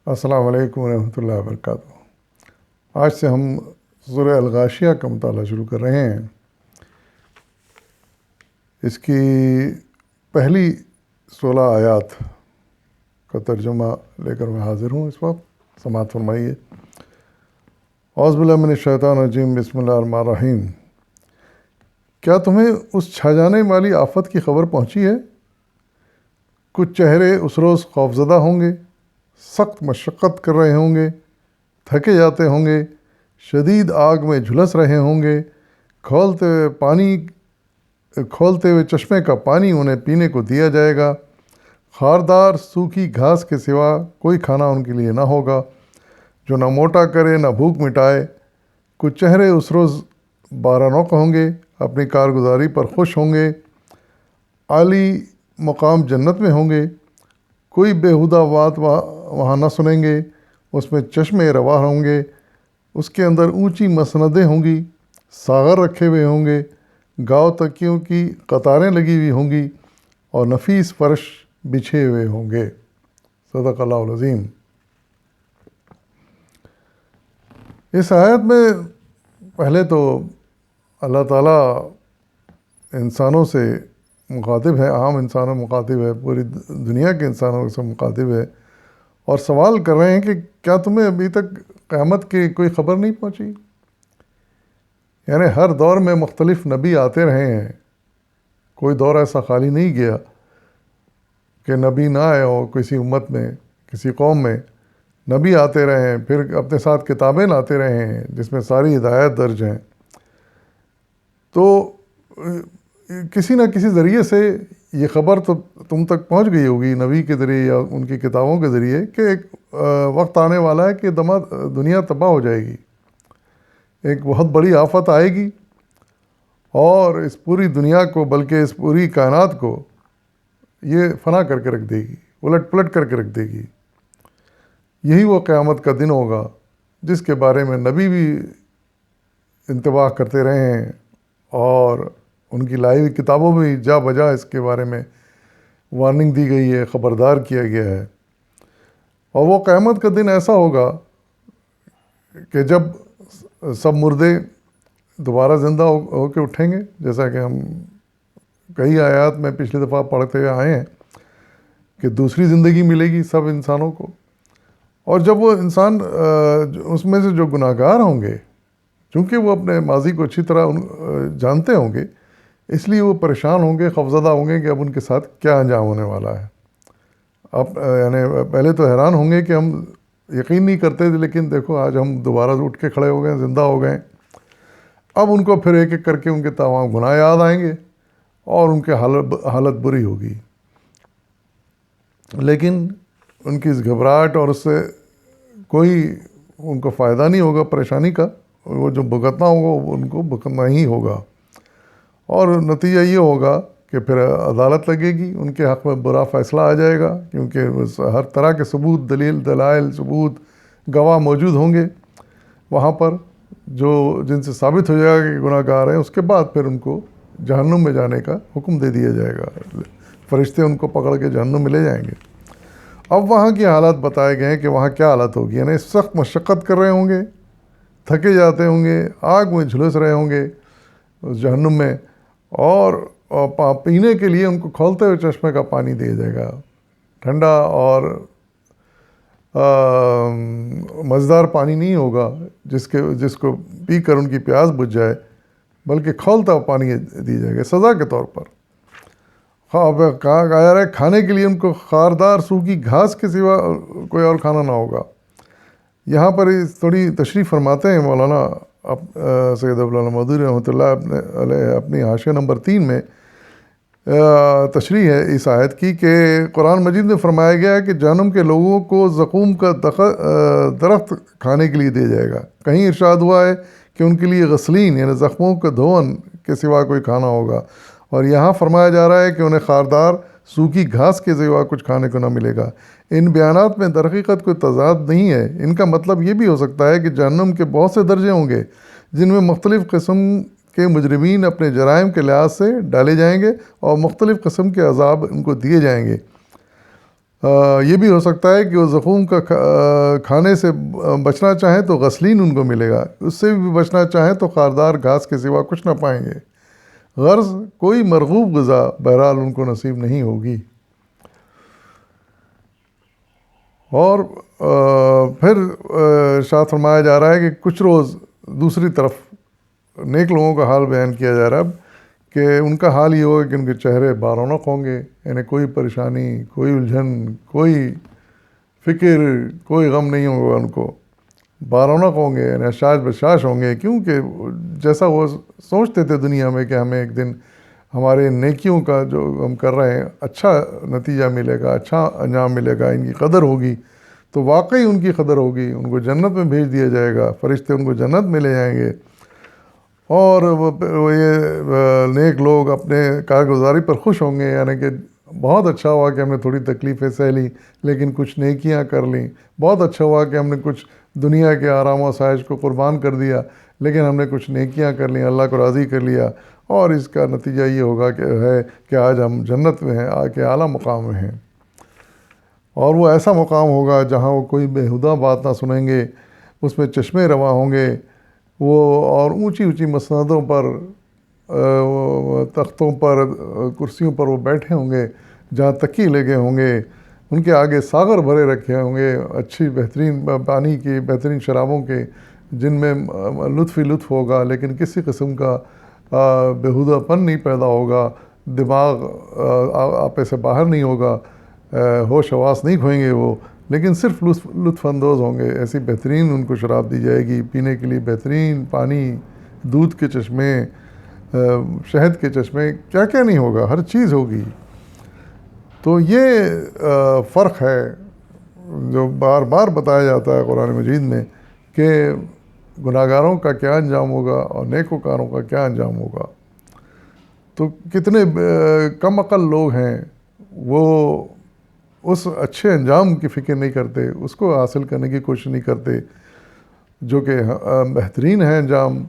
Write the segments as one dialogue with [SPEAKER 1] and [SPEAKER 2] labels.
[SPEAKER 1] السلام علیکم ورحمۃ اللہ وبرکاتہ۔ آج سے ہم سورہ الغاشیہ کا مطالعہ شروع کر رہے ہیں۔ اس کی پہلی 16 آیات کا ترجمہ لے کر میں حاضر ہوں اس وقت، سماعت فرمائیے۔ اعوذ باللہ من الشیطان الرجیم، بسم اللہ الرحمن الرحیم۔ کیا تمہیں اس چھا جانے والی آفت کی خبر پہنچی ہے؟ کچھ چہرے اس روز خوفزدہ ہوں گے، سخت مشقت کر رہے ہوں گے، تھکے جاتے ہوں گے، شدید آگ میں جھلس رہے ہوں گے، کھولتے ہوئے چشمے کا پانی انہیں پینے کو دیا جائے گا، خاردار سوکھی گھاس کے سوا کوئی کھانا ان کے لیے نہ ہوگا جو نہ موٹا کرے نہ بھوک مٹائے۔ کچھ چہرے اس روز بارانوق ہوں گے، اپنی کارگزاری پر خوش ہوں گے، عالی مقام جنت میں ہوں گے، کوئی بیہودہ بات وہاں نہ سنیں گے، اس میں چشمے روا ہوں گے، اس کے اندر اونچی مسندیں ہوں گی، ساغر رکھے ہوئے ہوں گے، گاؤ تکیوں کی قطاریں لگی ہوئی ہوں گی اور نفیس فرش بچھے ہوئے ہوں گے۔ صدق اللہ العظیم۔ اس آیت میں پہلے تو اللہ تعالیٰ انسانوں سے مخاطب ہے، عام انسانوں مخاطب ہے، پوری دنیا کے انسانوں سے مخاطب ہے، اور سوال کر رہے ہیں کہ کیا تمہیں ابھی تک قیامت کی کوئی خبر نہیں پہنچی؟ یعنی ہر دور میں مختلف نبی آتے رہے ہیں، کوئی دور ایسا خالی نہیں گیا کہ نبی نہ آئے ہو کسی امت میں، کسی قوم میں۔ نبی آتے رہے ہیں، پھر اپنے ساتھ کتابیں لاتے رہے ہیں جس میں ساری ہدایت درج ہیں۔ تو کسی نہ کسی ذریعے سے یہ خبر تو تم تک پہنچ گئی ہوگی، نبی کے ذریعے یا ان کی کتابوں کے ذریعے، کہ ایک وقت آنے والا ہے کہ دنیا تباہ ہو جائے گی، ایک بہت بڑی آفت آئے گی اور اس پوری دنیا کو، بلکہ اس پوری کائنات کو یہ فنا کر کے رکھ دے گی، الٹ پلٹ کر کے رکھ دے گی۔ یہی وہ قیامت کا دن ہوگا جس کے بارے میں نبی بھی انتباہ کرتے رہے ہیں اور ان کی لائی ہوئی کتابوں میں جا بجا اس کے بارے میں وارننگ دی گئی ہے، خبردار کیا گیا ہے۔ اور وہ قیامت کا دن ایسا ہوگا کہ جب سب مردے دوبارہ زندہ ہو کے اٹھیں گے، جیسا کہ ہم کئی آیات میں پچھلی دفعہ پڑھتے ہوئے آئے ہیں کہ دوسری زندگی ملے گی سب انسانوں کو۔ اور جب وہ انسان اس میں سے جو گناہ گار ہوں گے، چونکہ وہ اپنے ماضی کو اچھی طرح جانتے ہوں گے، اس لیے وہ پریشان ہوں گے، خوفزدہ ہوں گے کہ اب ان کے ساتھ کیا انجام ہونے والا ہے۔ اب یعنی پہلے تو حیران ہوں گے کہ ہم یقین نہیں کرتے تھے، لیکن دیکھو آج ہم دوبارہ اٹھ کے کھڑے ہو گئے، زندہ ہو گئے۔ اب ان کو پھر ایک ایک کر کے ان کے تمام گناہ یاد آئیں گے اور ان کے حالت بری ہوگی، لیکن ان کی اس گھبراہٹ اور اس سے کوئی ان کو فائدہ نہیں ہوگا، پریشانی کا وہ جو بھگتنا ہوگا وہ ان کو بھگتنا ہی ہوگا، اور نتیجہ یہ ہوگا کہ پھر عدالت لگے گی، ان کے حق میں برا فیصلہ آ جائے گا، کیونکہ ہر طرح کے ثبوت، دلائل ثبوت، گواہ موجود ہوں گے وہاں پر، جن سے ثابت ہو جائے گا کہ گناہ گار ہیں۔ اس کے بعد پھر ان کو جہنم میں جانے کا حکم دے دیا جائے گا، فرشتے ان کو پکڑ کے جہنم میں لے جائیں گے۔ اب وہاں کی حالات بتائے گئے ہیں کہ وہاں کیا حالت ہوگی، یعنی سخت مشقت کر رہے ہوں گے، تھکے جاتے ہوں گے، آگ میں جھلس رہے ہوں گے اس جہنم میں، اور پینے کے لیے ان کو کھولتے ہوئے چشمے کا پانی دیا جائے گا، ٹھنڈا اور مزیدار پانی نہیں ہوگا جس کو پی کر ان کی پیاس بجھ جائے، بلکہ کھولتا ہوا پانی دیا جائے گا سزا کے طور پر۔ کہا جا رہا ہے کھانے کے لیے ان کو خاردار سوکھی گھاس کے سوا کوئی اور کھانا نہ ہوگا۔ یہاں پر تھوڑی تشریح فرماتے ہیں مولانا سید ابوالعلا مودودی رحمۃ اللہ علیہ اپنی حاشیہ نمبر 3 میں تشریح ہے اس آیت کی، کہ قرآن مجید میں فرمایا گیا ہے کہ جہنم کے لوگوں کو زقوم کا درخت کھانے کے لیے دیا جائے گا۔ کہیں ارشاد ہوا ہے کہ ان کے لیے غسلین یعنی زخموں کے دھون کے سوا کوئی کھانا ہوگا، اور یہاں فرمایا جا رہا ہے کہ انہیں خاردار سوکھی گھاس کے سوا کچھ کھانے کو نہ ملے گا۔ ان بیانات میں درحقیقت کوئی تضاد نہیں ہے۔ ان کا مطلب یہ بھی ہو سکتا ہے کہ جہنم کے بہت سے درجے ہوں گے جن میں مختلف قسم کے مجرمین اپنے جرائم کے لحاظ سے ڈالے جائیں گے اور مختلف قسم کے عذاب ان کو دیے جائیں گے۔ یہ بھی ہو سکتا ہے کہ وہ زخم کا کھانے سے بچنا چاہیں تو غسلین ان کو ملے گا، اس سے بھی بچنا چاہیں تو خاردار گھاس کے سوا کچھ نہ پائیں گے، غرض کوئی مرغوب غذا بہرحال ان کو نصیب نہیں ہوگی۔ اور پھر ارشاد فرمایا جا رہا ہے کہ کچھ روز دوسری طرف نیک لوگوں کا حال بیان کیا جا رہا ہے کہ ان کا حال یہ ہوگا کہ ان کے چہرے بارونق ہوں گے، یعنی کوئی پریشانی، کوئی الجھن، کوئی فکر، کوئی غم نہیں ہوگا ان کو، بارونق ہوں گے، یعنی اشاش بشاش ہوں گے، کیونکہ جیسا وہ سوچتے تھے دنیا میں کہ ہمیں ایک دن ہمارے نیکیوں کا جو ہم کر رہے ہیں اچھا نتیجہ ملے گا، اچھا انجام ملے گا، ان کی قدر ہوگی، تو واقعی ان کی قدر ہوگی، ان کو جنت میں بھیج دیا جائے گا، فرشتے ان کو جنت میں لے جائیں گے، اور وہ یہ نیک لوگ اپنے کارگزاری پر خوش ہوں گے، یعنی کہ بہت اچھا ہوا کہ ہم نے تھوڑی تکلیفیں سہ لیں لیکن کچھ نیکیاں کر لیں، بہت اچھا ہوا کہ ہم نے کچھ دنیا کے آرام و آسائش کو قربان کر دیا لیکن ہم نے کچھ نیکیاں کر لیں، اللہ کو راضی کر لیا، اور اس کا نتیجہ یہ ہوگا کہ آج ہم جنت میں ہیں، کے اعلیٰ مقام میں ہیں، اور وہ ایسا مقام ہوگا جہاں وہ کوئی بیہودہ بات نہ سنیں گے، اس میں چشمے رواں ہوں گے، وہ اور اونچی اونچی مسندوں پر، تختوں پر، کرسیوں پر وہ بیٹھے ہوں گے جہاں تکیے لگے ہوں گے، ان کے آگے ساغر بھرے رکھے ہوں گے اچھی بہترین پانی کے، بہترین شرابوں کے، جن میں لطف ہی لطف ہوگا، لیکن کسی قسم کا بیہودہ پن نہیں پیدا ہوگا، دماغ آپے سے باہر نہیں ہوگا، ہوش حواس نہیں کھوئیں گے وہ، لیکن صرف لطف اندوز ہوں گے، ایسی بہترین ان کو شراب دی جائے گی، پینے کے لیے بہترین پانی، دودھ کے چشمے، شہد کے چشمے، کیا کیا نہیں ہوگا، ہر چیز ہوگی۔ تو یہ فرق ہے جو بار بار بتایا جاتا ہے قرآن مجید میں کہ گناہ گاروں کا کیا انجام ہوگا اور نیکوکاروں کا کیا انجام ہوگا۔ تو کتنے کم عقل لوگ ہیں وہ اس اچھے انجام کی فکر نہیں کرتے، اس کو حاصل کرنے کی کوشش نہیں کرتے جو کہ بہترین ہے انجام،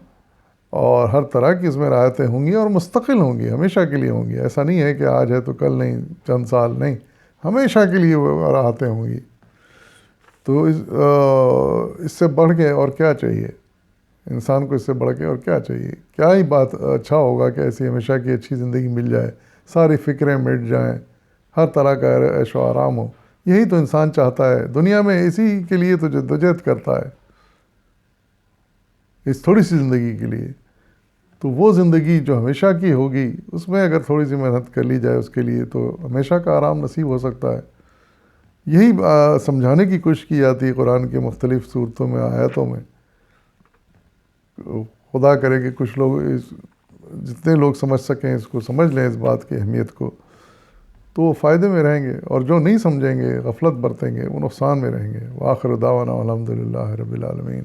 [SPEAKER 1] اور ہر طرح کی اس میں رعایتیں ہوں گی اور مستقل ہوں گی، ہمیشہ کے لیے ہوں گی، ایسا نہیں ہے کہ آج ہے تو کل نہیں، چند سال نہیں، ہمیشہ کے لیے وہ راحتیں ہوں گی۔ تو اس سے بڑھ کے اور کیا چاہیے انسان کو، اس سے بڑھ کے اور کیا چاہیے، کیا ہی بات اچھا ہوگا کہ ایسی ہمیشہ کی اچھی زندگی مل جائے، ساری فکریں مٹ جائیں، ہر طرح کا عیش و آرام ہو، یہی تو انسان چاہتا ہے دنیا میں، اسی کے لیے تو جدوجہد کرتا ہے، اس تھوڑی سی زندگی کے لیے۔ تو وہ زندگی جو ہمیشہ کی ہوگی، اس میں اگر تھوڑی سی محنت کر لی جائے اس کے لیے تو ہمیشہ کا آرام نصیب ہو سکتا ہے۔ یہی سمجھانے کی کوشش کی جاتی ہے قرآن کے مختلف صورتوں میں، آیاتوں میں۔ خدا کرے کہ کچھ لوگ جتنے لوگ سمجھ سکیں اس کو سمجھ لیں، اس بات کی اہمیت کو، تو وہ فائدے میں رہیں گے، اور جو نہیں سمجھیں گے، غفلت برتیں گے، وہ نقصان میں رہیں گے۔ وآخر دعوانا الحمدللہ رب العالمین۔